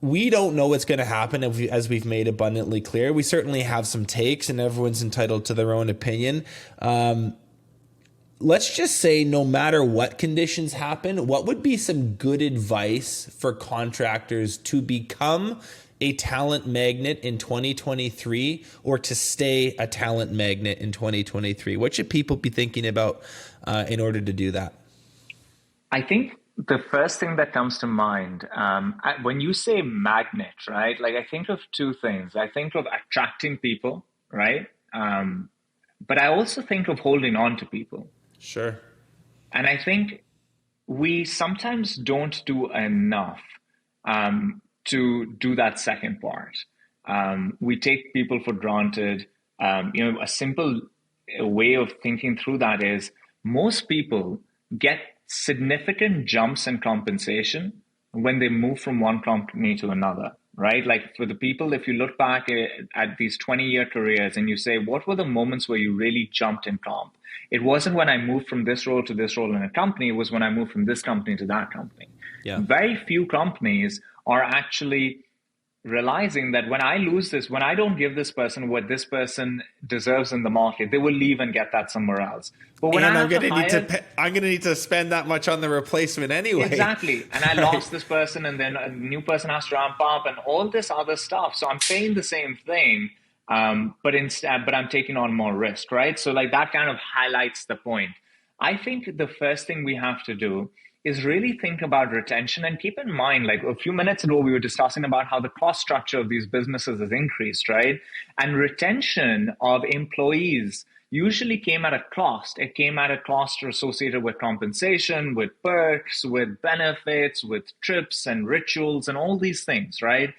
we don't know what's going to happen as we've made abundantly clear. We certainly have some takes, and everyone's entitled to their own opinion. Let's just say no matter what conditions happen, what would be some good advice for contractors to become a talent magnet in 2023 or to stay a talent magnet in 2023? What should people be thinking about in order to do that? I think the first thing that comes to mind when you say magnet, right? Like I think of two things. I think of attracting people, right? But I also think of holding on to people. Sure. And I think we sometimes don't do enough to do that second part. We take people for granted. A simple way of thinking through that is most people get significant jumps in compensation when they move from one company to another, right? Like for the people, if you look back at these 20-year careers and you say, what were the moments where you really jumped in comp? It wasn't when I moved from this role to this role in a company. It was when I moved from this company to that company. Yeah. Very few companies are actually realizing that when I lose this, when I don't give this person what this person deserves in the market, they will leave and get that somewhere else. But when I'm going to need to spend that much on the replacement anyway. Exactly. And I lost this person, and then a new person has to ramp up and all this other stuff. So I'm paying the same thing, but I'm taking on more risk, right? So like that kind of highlights the point. I think the first thing we have to do is really think about retention and keep in mind, like a few minutes ago, we were discussing about how the cost structure of these businesses has increased, right? And retention of employees usually came at a cost. It came at a cost associated with compensation, with perks, with benefits, with trips and rituals and all these things, right?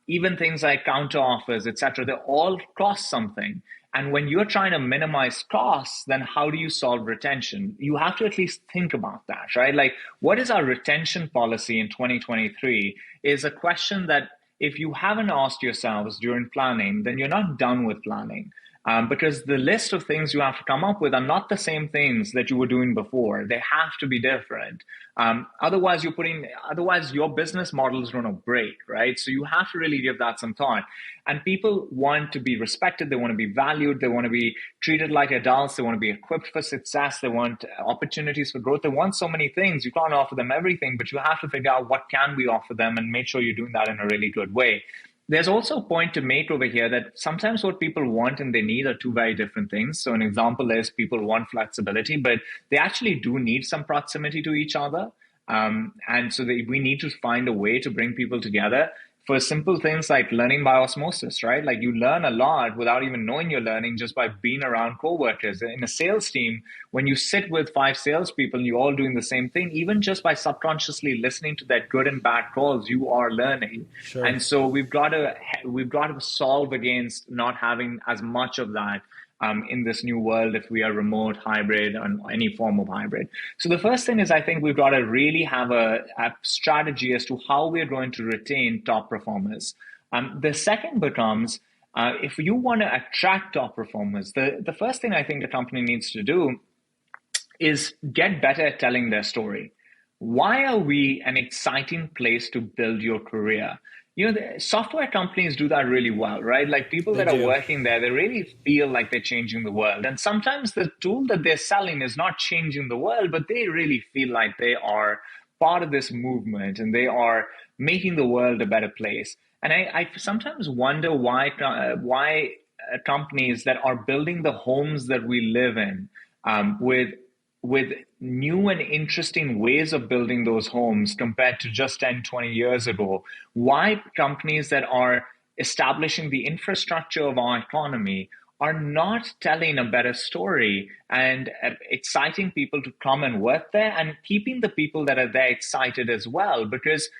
Even things like counter offers, etc. They all cost something. And when you're trying to minimize costs, then how do you solve retention? You have to at least think about that, right? Like, what is our retention policy in 2023 is a question that if you haven't asked yourselves during planning, then you're not done with planning. Because the list of things you have to come up with are not the same things that you were doing before. They have to be different. Otherwise your business model is going to break, right? So you have to really give that some thought. And people want to be respected. They want to be valued. They want to be treated like adults. They want to be equipped for success. They want opportunities for growth. They want so many things. You can't offer them everything, but you have to figure out what can we offer them and make sure you're doing that in a really good way. There's also a point to make over here that sometimes what people want and they need are two very different things. So an example is people want flexibility, but they actually do need some proximity to each other. And so we need to find a way to bring people together for simple things like learning by osmosis, right? Like you learn a lot without even knowing you're learning just by being around coworkers. In a sales team, when you sit with 5 salespeople and you're all doing the same thing, even just by subconsciously listening to their good and bad calls, you are learning. Sure. And so we've got to solve against not having as much of that in this new world if we are remote, hybrid, and any form of hybrid. So the first thing is I think we've got to really have a strategy as to how we're going to retain top performers. The second becomes, if you want to attract top performers, the first thing I think a company needs to do is get better at telling their story. Why are we an exciting place to build your career? The software companies do that really well, right? Like people that are working there, they really feel like they're changing the world. And sometimes the tool that they're selling is not changing the world, but they really feel like they are part of this movement and they are making the world a better place. And I sometimes wonder why companies that are building the homes that we live in with new and interesting ways of building those homes compared to just 10, 20 years ago. Why companies that are establishing the infrastructure of our economy are not telling a better story and exciting people to come and work there and keeping the people that are there excited as well. Because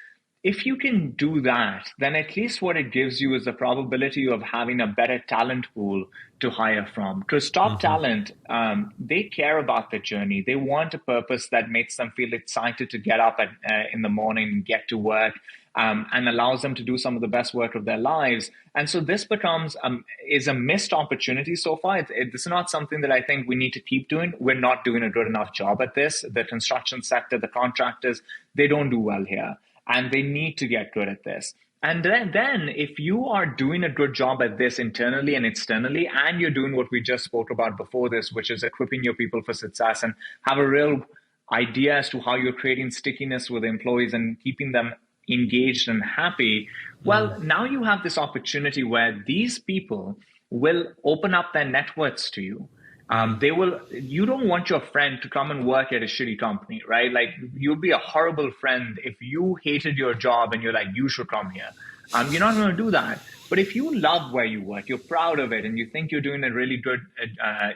if you can do that, then at least what it gives you is the probability of having a better talent pool to hire from. Because top talent, they care about the journey. They want a purpose that makes them feel excited to get up in the morning and get to work and allows them to do some of the best work of their lives. And so this becomes is a missed opportunity so far. It's not something that I think we need to keep doing. We're not doing a good enough job at this. The construction sector, the contractors, they don't do well here. and they need to get good at this. And then if you are doing a good job at this internally and externally, and you're doing what we just spoke about before this, which is equipping your people for success and have a real idea as to how you're creating stickiness with employees and keeping them engaged and happy, well, now you have this opportunity where these people will open up their networks to you. They will. You don't want your friend to come and work at a shitty company, right? Like, you'd be a horrible friend if you hated your job and you're like, you should come here. You're not going to do that. But if you love where you work, you're proud of it, and you think you're doing a really good,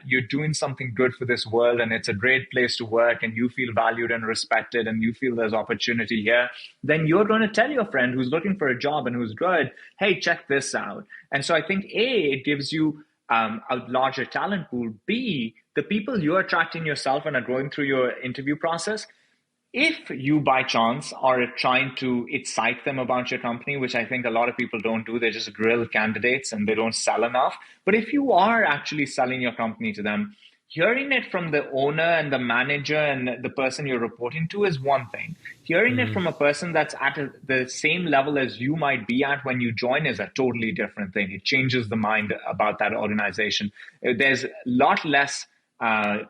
you're doing something good for this world, and it's a great place to work, and you feel valued and respected, and you feel there's opportunity here, then you're going to tell your friend who's looking for a job and who's good, hey, check this out. And so I think it gives you a larger talent pool. B, the people you're attracting yourself and are going through your interview process, if you by chance are trying to excite them about your company, which I think a lot of people don't do, they just grill candidates and they don't sell enough. But if you are actually selling your company to them, hearing it from the owner and the manager and the person you're reporting to is one thing. Hearing it from a person that's at the same level as you might be at when you join is a totally different thing. It changes the mind about that organization. There's a lot less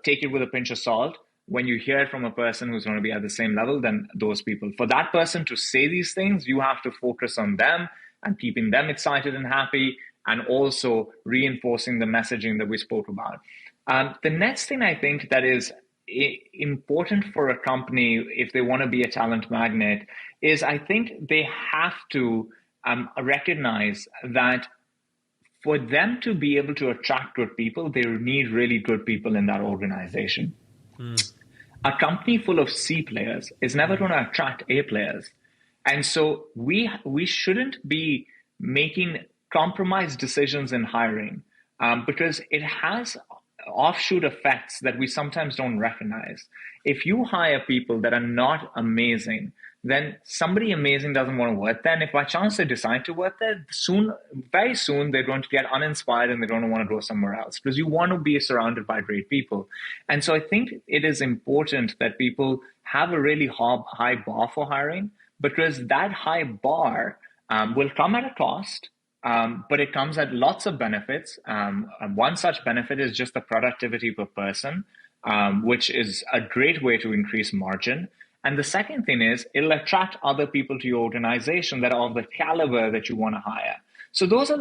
take it with a pinch of salt when you hear it from a person who's going to be at the same level than those people. For that person to say these things, you have to focus on them and keeping them excited and happy, and also reinforcing the messaging that we spoke about. The next thing I think that is important for a company if they want to be a talent magnet is I think they have to recognize that for them to be able to attract good people, they need really good people in that organization. A company full of C players is never going to attract A players. And so we shouldn't be making compromised decisions in hiring because it has offshoot effects that we sometimes don't recognize. If you hire people that are not amazing, then somebody amazing doesn't want to work there. And if by chance they decide to work there, very soon, they're going to get uninspired and they're going to want to go somewhere else, because you want to be surrounded by great people. And so I think it is important that people have a really high bar for hiring, because that high bar will come at a cost. But it comes at lots of benefits. One such benefit is just the productivity per person, which is a great way to increase margin. And the second thing is it'll attract other people to your organization that are of the caliber that you want to hire. So those are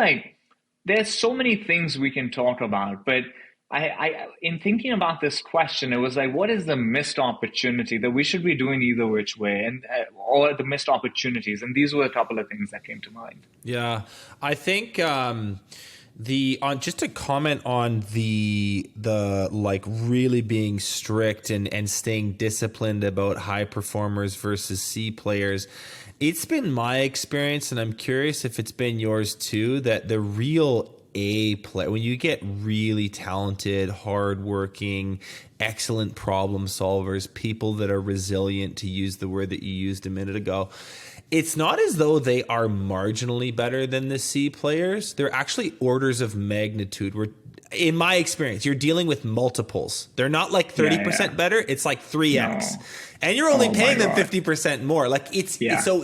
there's so many things we can talk about, but I in thinking about this question, it was what is the missed opportunity that we should be doing either which way, and or the missed opportunities? And these were a couple of things that came to mind. Yeah, I think just to comment on the really being strict and staying disciplined about high performers versus C players. It's been my experience, and I'm curious if it's been yours too, that the real A player, when you get really talented, hardworking, excellent problem solvers, people that are resilient, to use the word that you used a minute ago, it's not as though they are marginally better than the C players. They're actually orders of magnitude. In my experience, you're dealing with multiples. They're not 30% better. It's 3x. No. And you're only paying them 50% more. So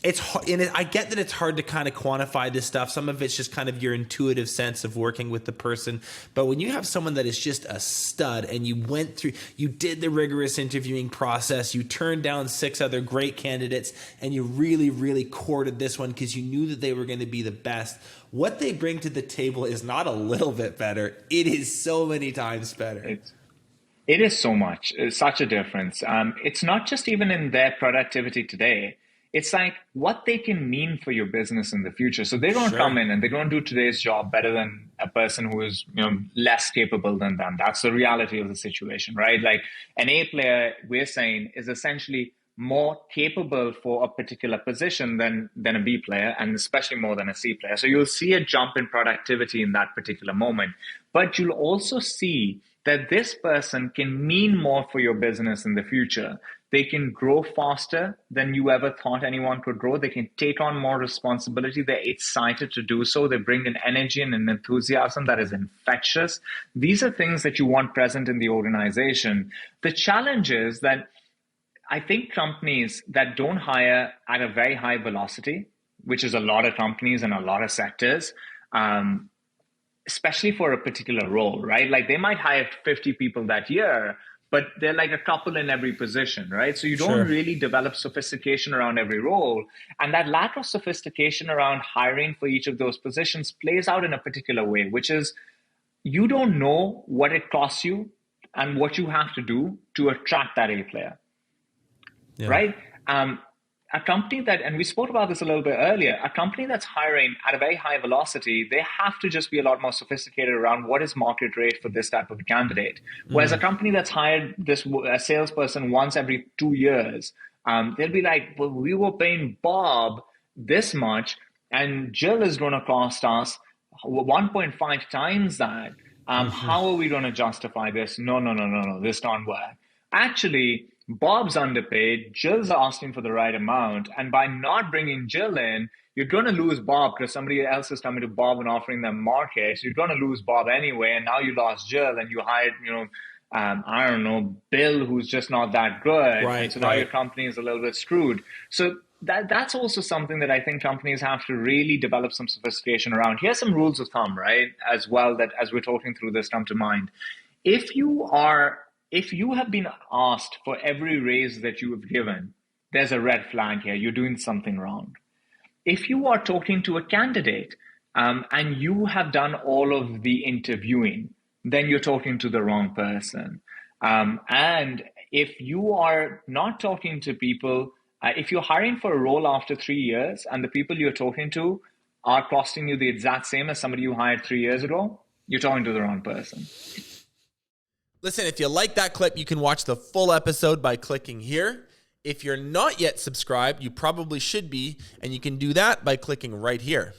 it's hard, and I get that it's hard to kind of quantify this stuff. Some of it's just kind of your intuitive sense of working with the person. But when you have someone that is just a stud, and you did the rigorous interviewing process, you turned down 6 other great candidates, and you really, really courted this one because you knew that they were going to be the best. What they bring to the table is not a little bit better. It is so many times better. It is so much. It's such a difference. It's not just even in their productivity today. It's what they can mean for your business in the future. So they don't come in and they don't do today's job better than a person who is less capable than them. That's the reality of the situation, right? An A player, we're saying, is essentially more capable for a particular position than a B player, and especially more than a C player. So you'll see a jump in productivity in that particular moment. But you'll also see that this person can mean more for your business in the future. They can grow faster than you ever thought anyone could grow. They can take on more responsibility. They're excited to do so. They bring an energy and an enthusiasm that is infectious. These are things that you want present in the organization. The challenge is that I think companies that don't hire at a very high velocity, which is a lot of companies and a lot of sectors, especially for a particular role, right? Like they might hire 50 people that year, but they're like a couple in every position, right? So you don't really develop sophistication around every role. And that lack of sophistication around hiring for each of those positions plays out in a particular way, which is you don't know what it costs you and what you have to do to attract that A player, right? A company that, and we spoke about this a little bit earlier, a company that's hiring at a very high velocity, they have to just be a lot more sophisticated around what is market rate for this type of a candidate. Whereas a company that's hired a salesperson once every 2 years, they'll be like, well, we were paying Bob this much and Jill is going to cost us 1.5 times that. How are we going to justify this? No, this don't work. Actually, Bob's underpaid, Jill's asking for the right amount, and by not bringing Jill in, you're going to lose Bob because somebody else is coming to Bob and offering them market. So you're going to lose Bob anyway, and now you lost Jill, and you hired, I don't know, Bill, who's just not that good. Right, and so now your company is a little bit screwed. So that's also something that I think companies have to really develop some sophistication around. Here's some rules of thumb, right, as well, that as we're talking through this come to mind. If you have been asked for every raise that you have given, there's a red flag here. You're doing something wrong. If you are talking to a candidate and you have done all of the interviewing, then you're talking to the wrong person. And if you are not talking to people, if you're hiring for a role after 3 years and the people you're talking to are costing you the exact same as somebody you hired 3 years ago, you're talking to the wrong person. Listen, if you like that clip, you can watch the full episode by clicking here. If you're not yet subscribed, you probably should be, and you can do that by clicking right here.